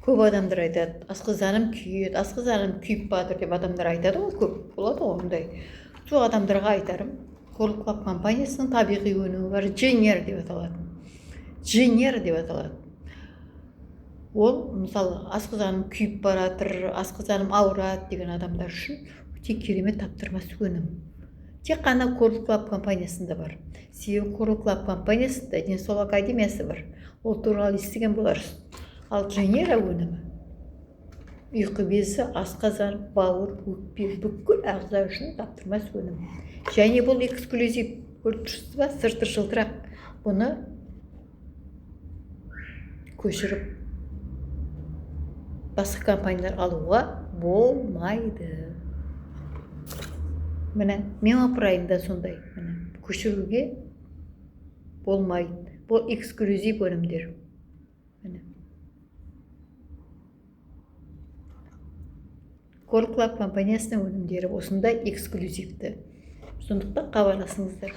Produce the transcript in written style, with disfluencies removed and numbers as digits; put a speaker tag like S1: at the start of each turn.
S1: Көп адамдар айтады, асқазаным күйеді, асқазаным күйіп батыр деп адамдар айтады ғой, көп болады ғой ондай. Сол адамдарға айтарым, Coral Club компаниясының табиғи өнімі бар, Дженер деп аталады. Дженер деп аталады. Ол, мысалы, асқазаным күйіп баратыр, асқазаным ауырады деген адамдар үшін өте керемет таптырмас өнім. Тек қана Coral Club компаниясында бар. Себебі Coral Club компаниясында денсаулық академиясы бар. Ол туралы естіген боларсыз. Ал Дженера өнімі ұйқы безі, асқазан, бауыр, өкпе, бүкіл ағза үшін таптырмас өнім. Және бұл эксклюзив. Көріп тұрсыз ба? Сырты жылтырақ. Бұны көшіріп басқа компаниялар алуға болмайды. Міне, мемопрайымда сондай. Көшіруге болмайды. Бұл эксклюзив өнімдер. Coral Club компаниясының өнімдері осындай эксклюзивті. Сондықтан хабарласыңыздар.